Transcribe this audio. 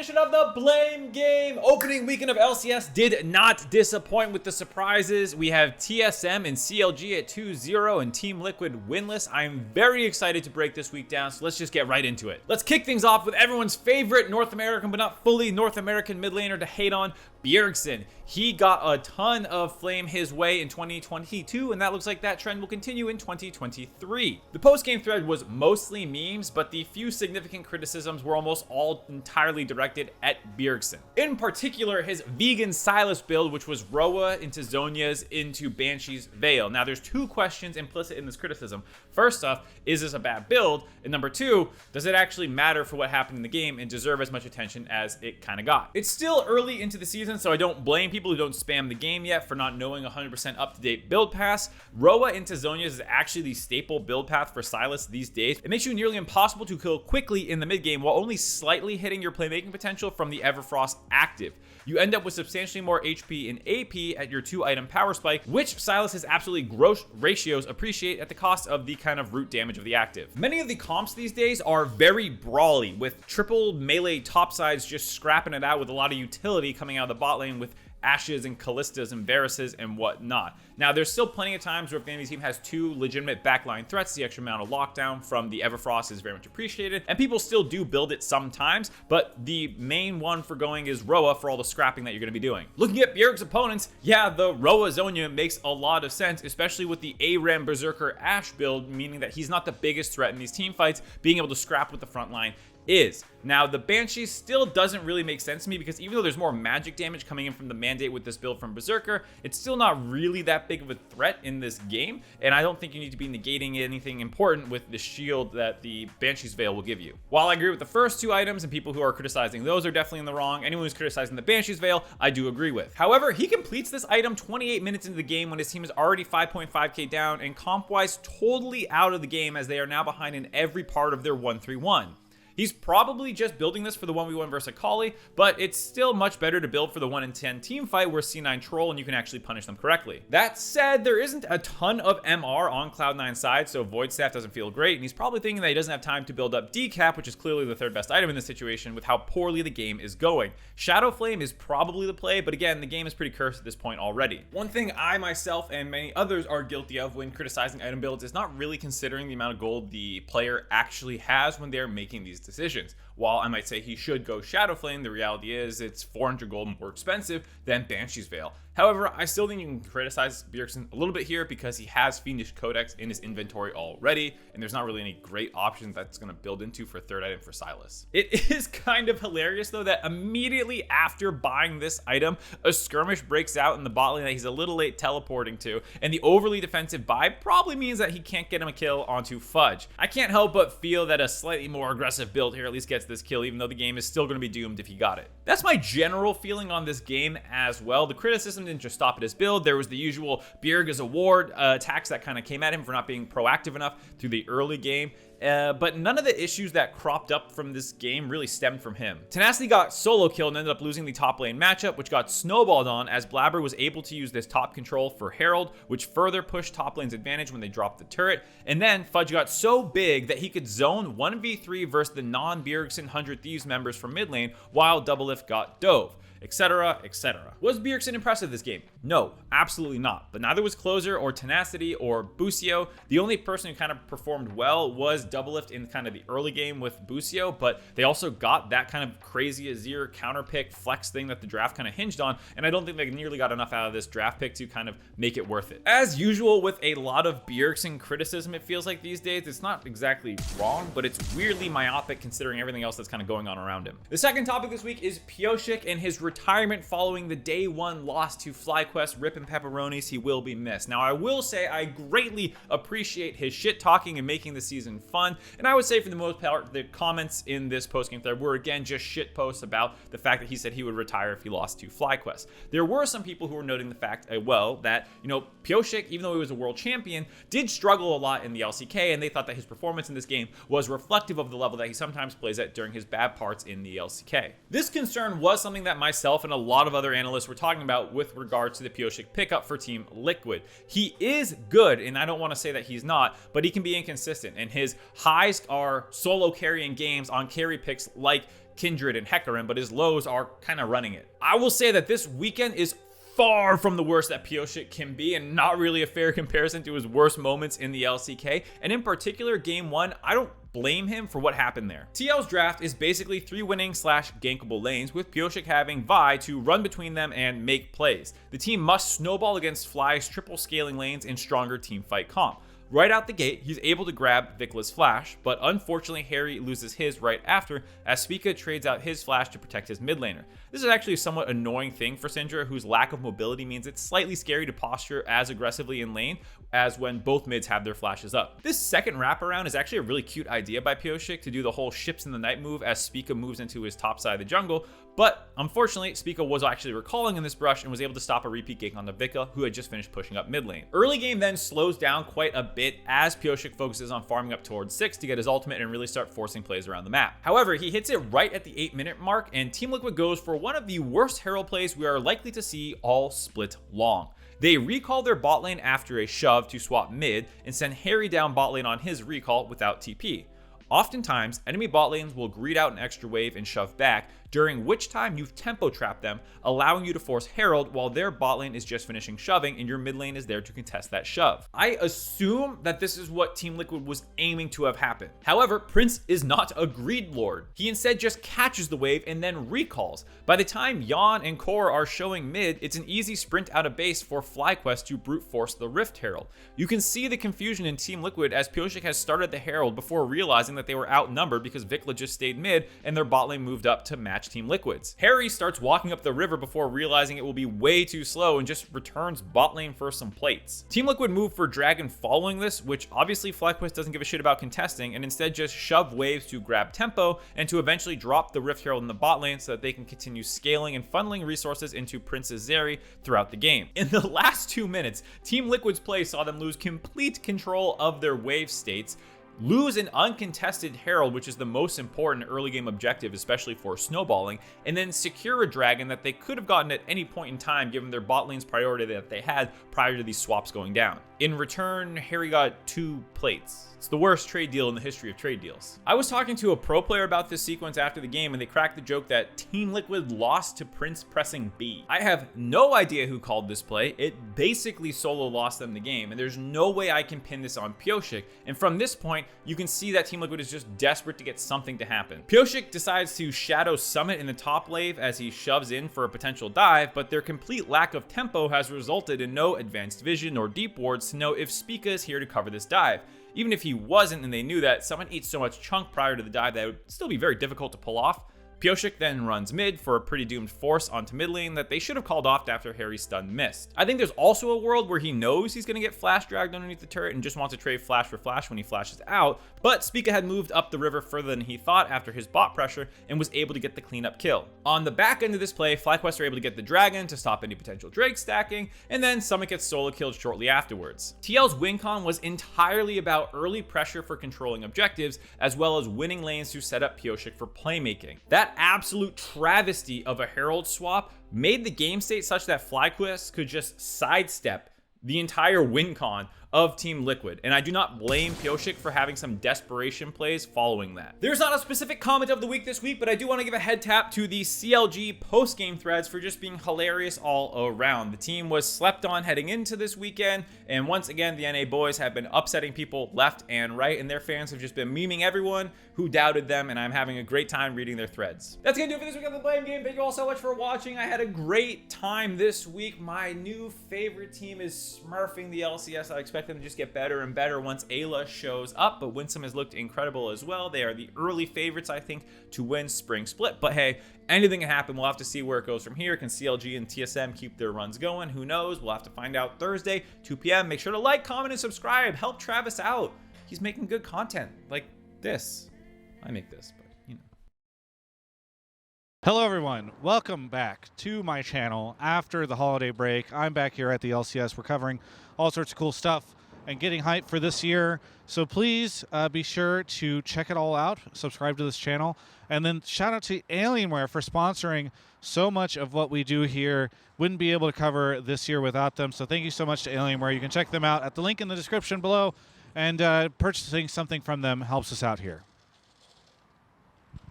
edition of the Blame Game. Opening weekend of LCS did not disappoint with the surprises. We have TSM and CLG at 2-0 and Team Liquid winless. I'm very excited to break this week down, so let's just get right into it. Let's kick things off with everyone's favorite North American, but not fully North American mid laner to hate on, Bjergsen. He got a ton of flame his way in 2022, and that looks like that trend will continue in 2023. The post-game thread was mostly memes, but the few significant criticisms were almost all entirely directed at Bjergsen. In particular, his vegan Sylas build, which was Roa into Zhonya's into Banshee's Veil. Now, there's two questions implicit in this criticism. First off, is this a bad build? And number two, does it actually matter for what happened in the game and deserve as much attention as it kind of got? It's still early into the season, so I don't blame people who don't spam the game yet for not knowing 100% up-to-date build pass. Roa into Zhonya's is actually the staple build path for Sylas these days. It makes you nearly impossible to kill quickly in the mid game while only slightly hitting your playmaking potential from the Everfrost active. You end up with substantially more HP and AP at your 2-item power spike, which Sylas's absolutely gross ratios appreciate at the cost of the kind of root damage of the active. Many of the comps these days are very brawly, with triple melee topsides just scrapping it out with a lot of utility coming out of the bot lane with Ashes and Kallistas and Varuses and whatnot. Now, there's still plenty of times where if the enemy team has two legitimate backline threats, the extra amount of lockdown from the Everfrost is very much appreciated, and people still do build it sometimes, but the main one for going is Roa for all the scrapping that you're going to be doing. Looking at Bjerg's opponents, yeah, the Roa Zhonya makes a lot of sense, especially with the ARAM Berserker Ashe build, meaning that he's not the biggest threat in these team fights. Being able to scrap with the front line is. Now, the Banshee still doesn't really make sense to me because even though there's more magic damage coming in from the mandate with this build from Berserker, it's still not really that big of a threat in this game, and I don't think you need to be negating anything important with the shield that the Banshee's Veil will give you. While I agree with the first two items, and people who are criticizing those are definitely in the wrong, anyone who's criticizing the Banshee's Veil, I do agree with. However, he completes this item 28 minutes into the game when his team is already 5.5k down and comp-wise totally out of the game as they are now behind in every part of their 1-3-1. He's probably just building this for the 1v1 versus Akali, but it's still much better to build for the 1-in-10 team fight where C9 troll and you can actually punish them correctly. That said, there isn't a ton of MR on Cloud9's side, so Void Staff doesn't feel great, and he's probably thinking that he doesn't have time to build up Decap, which is clearly the third best item in this situation with how poorly the game is going. Shadow Flame is probably the play, but again, the game is pretty cursed at this point already. One thing I myself and many others are guilty of when criticizing item builds is not really considering the amount of gold the player actually has when they're making these decisions. While I might say he should go Shadow Flame, the reality is it's 400 gold more expensive than Banshee's Veil. However, I still think you can criticize Bjergsen a little bit here because he has Fiendish Codex in his inventory already, and there's not really any great options that's going to build into for a third item for Sylas. It is kind of hilarious, though, that immediately after buying this item, a skirmish breaks out in the bot lane that he's a little late teleporting to, and the overly defensive buy probably means that he can't get him a kill onto Fudge. I can't help but feel that a slightly more aggressive build here at least gets this kill, even though the game is still going to be doomed if he got it. That's my general feeling on this game as well. The criticism didn't just stop at his build. There was the usual Bjerg's award attacks that kind of came at him for not being proactive enough through the early game. But none of the issues that cropped up from this game really stemmed from him. Tenacity got solo killed and ended up losing the top lane matchup, which got snowballed on as Blabber was able to use this top control for Herald, which further pushed top lane's advantage when they dropped the turret. And then Fudge got so big that he could zone 1v3 versus the non-Bjergsen 100 Thieves members from mid lane while Doublelift got dove, etc., etc. Was Bjergsen impressive this game? No, absolutely not. But neither was Closer or Tenacity or Busio. The only person who kind of performed well was Doublelift in kind of the early game with Busio, but they also got that kind of crazy Azir counter pick flex thing that the draft kind of hinged on, and I don't think they nearly got enough out of this draft pick to kind of make it worth it. As usual with a lot of Bjergsen criticism, it feels like these days, it's not exactly wrong, but it's weirdly myopic considering everything else that's kind of going on around him. The second topic this week is Pyosik and his retirement following the day one loss to FlyQuest. Rip and pepperonis, he will be missed. Now, I will say I greatly appreciate his shit talking and making the season fun, and I would say for the most part, the comments in this post-game thread were again just shit posts about the fact that he said he would retire if he lost to FlyQuest. There were some people who were noting the fact, that, Pyosik, even though he was a world champion, did struggle a lot in the LCK, and they thought that his performance in this game was reflective of the level that he sometimes plays at during his bad parts in the LCK. This concern was something that myself and a lot of other analysts were talking about with regards to the Pyosik pickup for Team Liquid. He is good, and I don't want to say that he's not, but he can be inconsistent, and his highs are solo carrying games on carry picks like Kindred and Hecarim, but his lows are kind of running it. I will say that this weekend is far from the worst that Pyosik can be, and not really a fair comparison to his worst moments in the LCK. And in particular, game 1, I don't blame him for what happened there. TL's draft is basically 3 winning / gankable lanes, with Pyosik having Vi to run between them and make plays. The team must snowball against Fly's triple scaling lanes in stronger team fight comp. Right out the gate, he's able to grab Vicla's flash, but unfortunately Harry loses his right after, as Spica trades out his flash to protect his mid laner. This is actually a somewhat annoying thing for Syndra, whose lack of mobility means it's slightly scary to posture as aggressively in lane as when both mids have their flashes up. This second wraparound is actually a really cute idea by Pyosik to do the whole ships in the night move as Spica moves into his top side of the jungle, but unfortunately Spica was actually recalling in this brush and was able to stop a repeat gank onto Vicla, who had just finished pushing up mid lane. Early game then slows down quite a bit as Pyosik focuses on farming up towards 6 to get his ultimate and really start forcing plays around the map. However, he hits it right at the 8-minute mark, and Team Liquid goes for one of the worst Herald plays we are likely to see all split long. They recall their bot lane after a shove to swap mid and send Harry down bot lane on his recall without TP. Oftentimes, enemy bot lanes will greed out an extra wave and shove back, during which time you've tempo trapped them, allowing you to force Herald while their bot lane is just finishing shoving and your mid lane is there to contest that shove. I assume that this is what Team Liquid was aiming to have happen. However, Prince is not a greed lord. He instead just catches the wave and then recalls. By the time Yon and Core are showing mid, it's an easy sprint out of base for FlyQuest to brute force the Rift Herald. You can see the confusion in Team Liquid as Pyosik has started the Herald before realizing that they were outnumbered because Vicla just stayed mid and their bot lane moved up to match Team Liquid's. Harry starts walking up the river before realizing it will be way too slow and just returns bot lane for some plates. Team Liquid move for Dragon following this, which obviously FlyQuest doesn't give a shit about contesting, and instead just shove waves to grab tempo and to eventually drop the Rift Herald in the bot lane so that they can continue scaling and funneling resources into Prince's Zeri throughout the game. In the last 2 minutes, Team Liquid's play saw them lose complete control of their wave states, lose an uncontested Herald, which is the most important early game objective, especially for snowballing, and then secure a dragon that they could have gotten at any point in time given their bot lane's priority that they had prior to these swaps going down. In return, Harry got 2 plates. It's the worst trade deal in the history of trade deals. I was talking to a pro player about this sequence after the game, and they cracked the joke that Team Liquid lost to Prince pressing B. I have no idea who called this play. It basically solo lost them the game, and there's no way I can pin this on Pyosik. And from this point, you can see that Team Liquid is just desperate to get something to happen. Pyosik decides to Shadow Summit in the top wave as he shoves in for a potential dive, but their complete lack of tempo has resulted in no advanced vision or deep wards to know if Spica is here to cover this dive. Even if he wasn't and they knew that, someone eats so much chunk prior to the dive that it would still be very difficult to pull off. Pyosik then runs mid for a pretty doomed force onto mid lane that they should have called off after Harry's stun missed. I think there's also a world where he knows he's going to get flash dragged underneath the turret and just wants to trade flash for flash when he flashes out, but Spica had moved up the river further than he thought after his bot pressure and was able to get the cleanup kill. On the back end of this play, FlyQuest are able to get the dragon to stop any potential Drake stacking, and then Summit gets solo killed shortly afterwards. TL's win con was entirely about early pressure for controlling objectives, as well as winning lanes to set up Pyosik for playmaking. That absolute travesty of a Herald swap made the game state such that FlyQuest could just sidestep the entire win con of Team Liquid, and I do not blame Pyosik for having some desperation plays following that. There's not a specific comment of the week this week, but I do want to give a head tap to the CLG post-game threads for just being hilarious all around. The team was slept on heading into this weekend, and once again, the NA boys have been upsetting people left and right, and their fans have just been memeing everyone who doubted them, and I'm having a great time reading their threads. That's gonna do it for this week of the Blame Game. Thank you all so much for watching. I had a great time this week. My new favorite team is smurfing the LCS. I expect them to just get better and better once Ayla shows up, but Winsome has looked incredible as well. They are the early favorites, I think, to win Spring Split, but hey, anything can happen. We'll have to see where it goes from here. Can CLG and TSM keep their runs going? Who knows? We'll have to find out Thursday, 2 p.m. Make sure to like, comment, and subscribe. Help Travis out. He's making good content like this. I make this, but you know. Hello everyone, welcome back to my channel after the holiday break. I'm back here at the LCS. We're covering all sorts of cool stuff and getting hyped for this year. So please be sure to check it all out, subscribe to this channel, and then shout out to Alienware for sponsoring so much of what we do here. Wouldn't be able to cover this year without them. So thank you so much to Alienware. You can check them out at the link in the description below, and purchasing something from them helps us out here.